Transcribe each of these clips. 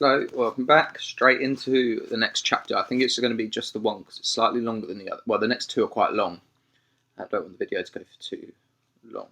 Hello, welcome back. Straight into the next chapter. I think it's going to be just the one because it's slightly longer than the other. Well, the next two are quite long. I don't want the video to go for too long.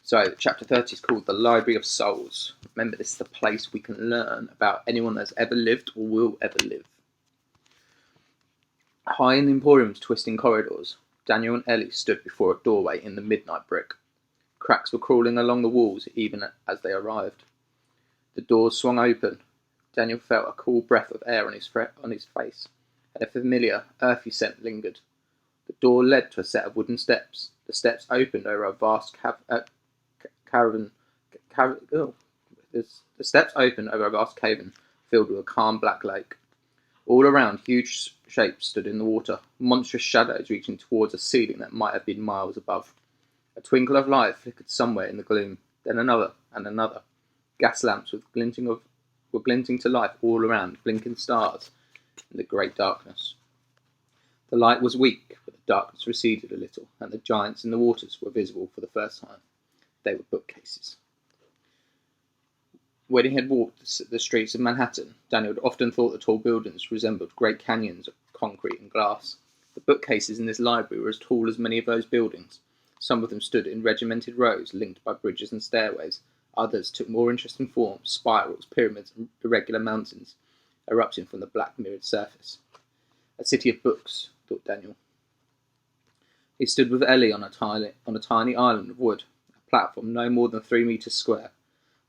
So, chapter 30 is called The Library of Souls. Remember, this is the place we can learn about anyone that's ever lived or will ever live. High in the Emporium's twisting corridors, Daniel and Ellie stood before a doorway in the midnight brick. Cracks were crawling along the walls even as they arrived. The doors swung open. Daniel felt a cool breath of air on his face, and a familiar, earthy scent lingered. The door led to a set of wooden steps. The steps opened over a vast cavern filled with a calm black lake. All around, huge shapes stood in the water, monstrous shadows reaching towards a ceiling that might have been miles above. A twinkle of light flickered somewhere in the gloom, then another and another. Gas lamps were glinting to life all around, blinking stars in the great darkness. The light was weak, but the darkness receded a little, and the giants in the waters were visible for the first time. They were bookcases. When he had walked the streets of Manhattan, Daniel had often thought the tall buildings resembled great canyons of concrete and glass. The bookcases in this library were as tall as many of those buildings. Some of them stood in regimented rows, linked by bridges and stairways. Others took more interesting forms, spirals, pyramids, and irregular mountains, erupting from the black mirrored surface. A city of books, thought Daniel. He stood with Ellie on a tiny island of wood, a platform no more than 3 meters square,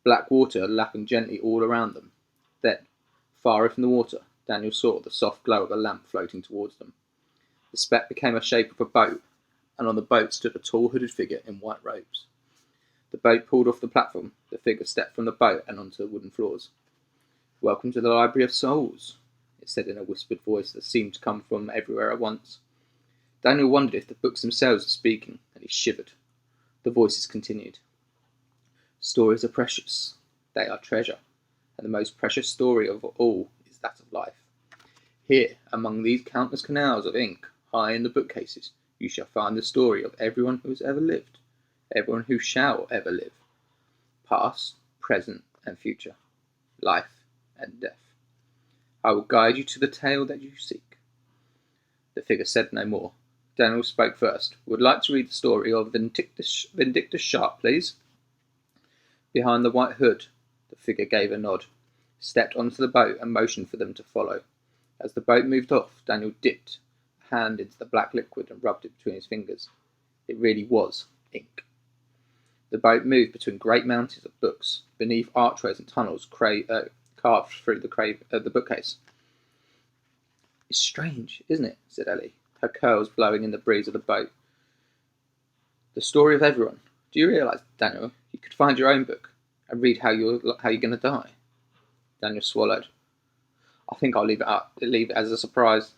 black water lapping gently all around them. Then, far off in the water, Daniel saw the soft glow of a lamp floating towards them. The speck became a shape of a boat, and on the boat stood a tall hooded figure in white robes. The boat pulled off the platform. The figure stepped from the boat and onto the wooden floors. "Welcome to the Library of Souls," it said in a whispered voice that seemed to come from everywhere at once. Daniel wondered if the books themselves were speaking, and he shivered. The voices continued. "Stories are precious. They are treasure, and the most precious story of all is that of life. Here, among these countless canals of ink, high in the bookcases, you shall find the story of everyone who has ever lived. Everyone who shall ever live, past, present, and future, life and death. I will guide you to the tale that you seek." The figure said no more. Daniel spoke first. "Would like to read the story of Vindictus Sharp, please." Behind the white hood, the figure gave a nod, stepped onto the boat, and motioned for them to follow. As the boat moved off, Daniel dipped a hand into the black liquid and rubbed it between his fingers. It really was ink. The boat moved between great mountains of books, beneath archways and tunnels carved through the bookcase. "It's strange, isn't it?" said Ellie, her curls blowing in the breeze of the boat. "The story of everyone. Do you realise, Daniel, you could find your own book and read how you're going to die?" Daniel swallowed. "I think I'll leave it as a surprise."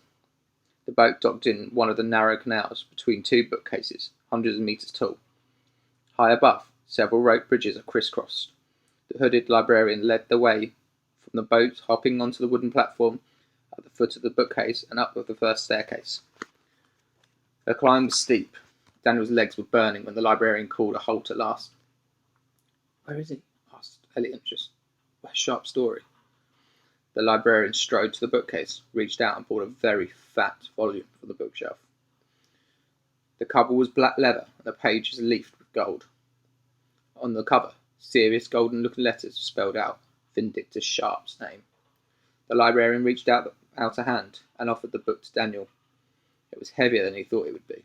The boat docked in one of the narrow canals between two bookcases, hundreds of meters tall. High above, several rope bridges are crisscrossed. The hooded librarian led the way from the boat, hopping onto the wooden platform at the foot of the bookcase and up the first staircase. The climb was steep. Daniel's legs were burning when the librarian called a halt at last. "Where is he?" asked Ellie, anxious. "Where's Sharp's story?" The librarian strode to the bookcase, reached out and pulled a very fat volume from the bookshelf. The cover was black leather, and the pages leafed with gold. On the cover, serious golden-looking letters spelled out Vindictus Sharp's name. The librarian reached out a hand and offered the book to Daniel. It was heavier than he thought it would be.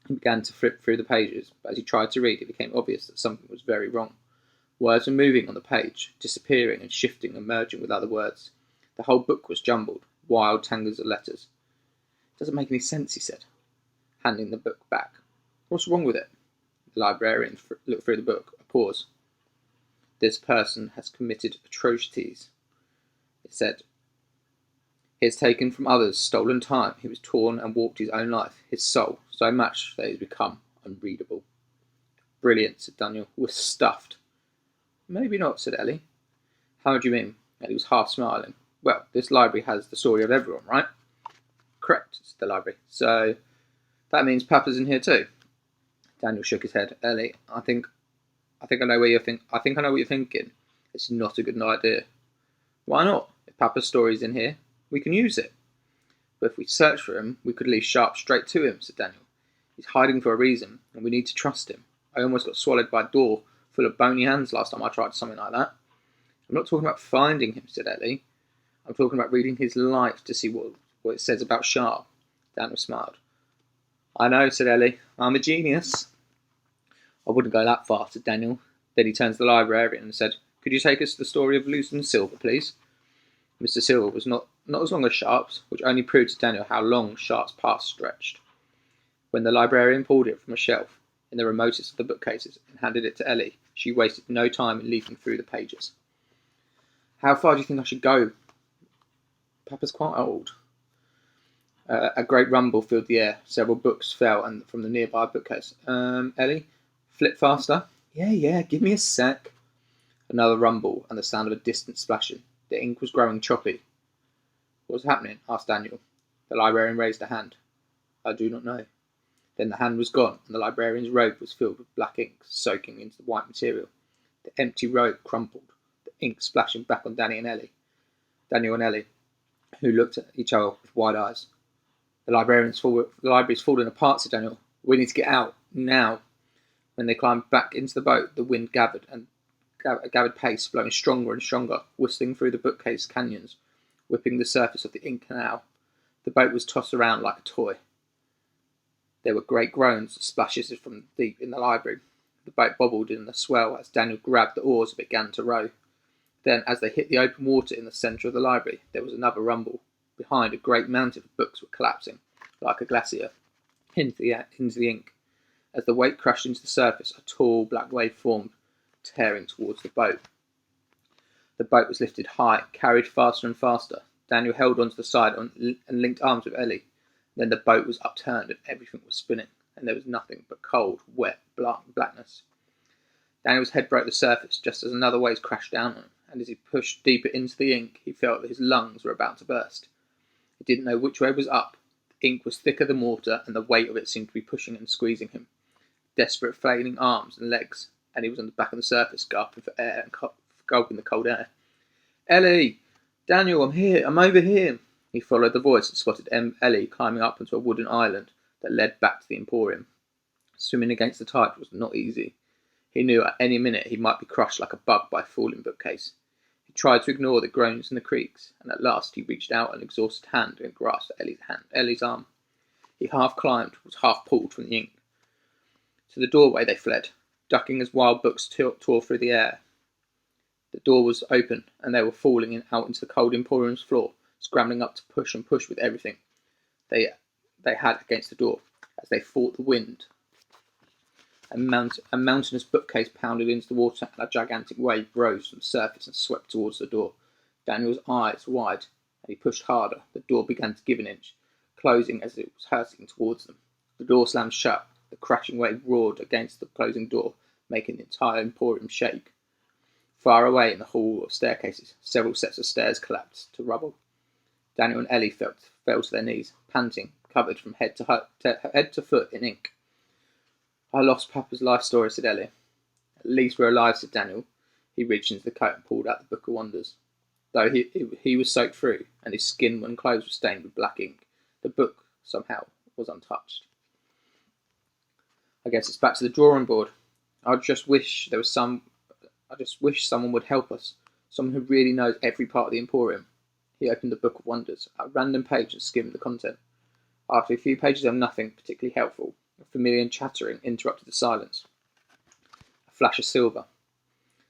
He began to flip through the pages, but as he tried to read, it became obvious that something was very wrong. Words were moving on the page, disappearing and shifting and merging with other words. The whole book was jumbled, wild tangles of letters. "It doesn't make any sense," he said, handing the book back. "What's wrong with it?" The librarian looked through the book. A pause. "This person has committed atrocities," it said. "He has taken from others stolen time. He was torn and warped his own life, his soul, so much that it has become unreadable." "Brilliant," said Daniel. "We're stuffed." "Maybe not," said Ellie. "How do you mean?" Ellie was half smiling. "Well, this library has the story of everyone, right?" "Correct," said the library. "So that means Papa's in here too?" Daniel shook his head. "Ellie, I think I know what you're thinking. It's not a good idea." Why not? If Papa's story is in here, we can use it. But if we search for him, we could lead Sharp straight to him, said Daniel. He's hiding for a reason, and we need to trust him. I almost got swallowed by a door full of bony hands last time I tried something like that. I'm not talking about finding him, said Ellie. I'm talking about reading his life to see what it says about Sharp. Daniel smiled. I know, said Ellie. I'm a genius. I wouldn't go that far, said Daniel. Then he turned to the librarian and said, Could you take us to the story of Lucian Silver, please? Mr. Silver was not as long as Sharp's, which only proved to Daniel how long Sharp's past stretched. When the librarian pulled it from a shelf in the remotest of the bookcases and handed it to Ellie, she wasted no time in leafing through the pages. How far do you think I should go? Papa's quite old. A great rumble filled the air. Several books fell from the nearby bookcase. Ellie? Flip faster? Yeah, give me a sec. Another rumble and the sound of a distant splashing. The ink was growing choppy. What was happening? Asked Daniel. The librarian raised a hand. I do not know. Then the hand was gone, and the librarian's robe was filled with black ink, soaking into the white material. The empty robe crumpled, the ink splashing back on Daniel and Ellie, who looked at each other with wide eyes. The library's falling apart, said Daniel. We need to get out, now. When they climbed back into the boat, the wind gathered pace, blowing stronger and stronger, whistling through the bookcase canyons, whipping the surface of the ink canal. The boat was tossed around like a toy. There were great groans and splashes from deep in the library. The boat bobbled in the swell as Daniel grabbed the oars and began to row. Then, as they hit the open water in the centre of the library, there was another rumble. Behind, a great mountain of books were collapsing, like a glacier, into the ink. As the weight crashed into the surface, a tall black wave formed, tearing towards the boat. The boat was lifted high, carried faster and faster. Daniel held onto the side and linked arms with Ellie. Then the boat was upturned and everything was spinning, and there was nothing but cold, wet blackness. Daniel's head broke the surface just as another wave crashed down on him, and as he pushed deeper into the ink, he felt that his lungs were about to burst. He didn't know which way was up. The ink was thicker than water, and the weight of it seemed to be pushing and squeezing him. Desperate flailing arms and legs, and he was on the back of the surface, gasping for air and gulping the cold air. Ellie! Daniel, I'm here! I'm over here! He followed the voice and spotted Ellie climbing up onto a wooden island that led back to the Emporium. Swimming against the tide was not easy. He knew at any minute he might be crushed like a bug by a falling bookcase. He tried to ignore the groans and the creaks, and at last he reached out an exhausted hand and grasped Ellie's arm. He half climbed, was half pulled from the ink. To the doorway they fled, ducking as wild books tore through the air. The door was open, and they were falling out into the cold Emporium's floor, scrambling up to push and push with everything they had against the door, as they fought the wind. A mountainous bookcase pounded into the water, and a gigantic wave rose from the surface and swept towards the door. Daniel's eyes wide, and he pushed harder. The door began to give an inch, closing as it was hurtling towards them. The door slammed shut. The crashing wave roared against the closing door, making the entire Emporium shake. Far away in the hall of staircases, several sets of stairs collapsed to rubble. Daniel and Ellie fell to their knees, panting, covered from head to foot in ink. I lost Papa's life story, said Ellie. At least we're alive, said Daniel. He reached into the coat and pulled out the Book of Wonders. Though he was soaked through, and his skin and clothes were stained with black ink, the book, somehow, was untouched. I guess it's back to the drawing board. I just wish someone would help us. Someone who really knows every part of the Emporium. He opened the Book of Wonders, a random page, and skimmed the content. After a few pages of nothing particularly helpful, a familiar chattering interrupted the silence. A flash of silver.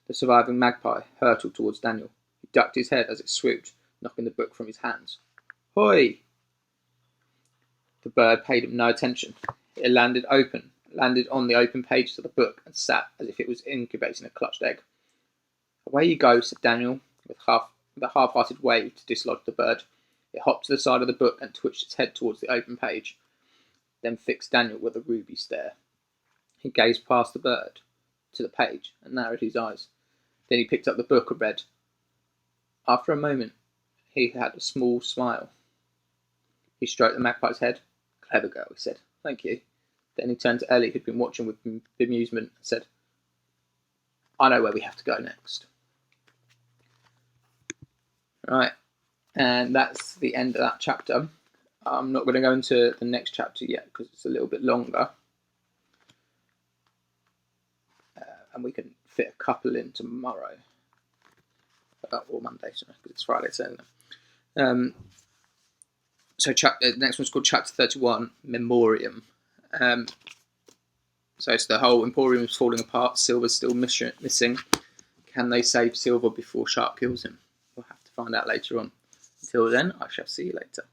The surviving magpie hurtled towards Daniel. He ducked his head as it swooped, knocking the book from his hands. Hoi! The bird paid him no attention. It landed on the open pages of the book and sat as if it was incubating a clutched egg. Away you go, said Daniel, with a half-hearted wave to dislodge the bird. It hopped to the side of the book and twitched its head towards the open page, then fixed Daniel with a ruby stare. He gazed past the bird to the page and narrowed his eyes. Then he picked up the book and read. After a moment, he had a small smile. He stroked the magpie's head. Clever girl, he said. Thank you. Then he turned to Ellie, who'd been watching with bemusement, and said, I know where we have to go next. Right, and that's the end of that chapter. I'm not going to go into the next chapter yet because it's a little bit longer. And we can fit a couple in tomorrow. Or Monday, sorry, because it's Friday, so the next one's called Chapter 31, Memoriam. So it's the whole Emporium is falling apart, Silver's still missing. Can they save Silver before Sharp kills him? We'll have to find out later on. Until then, I shall see you later.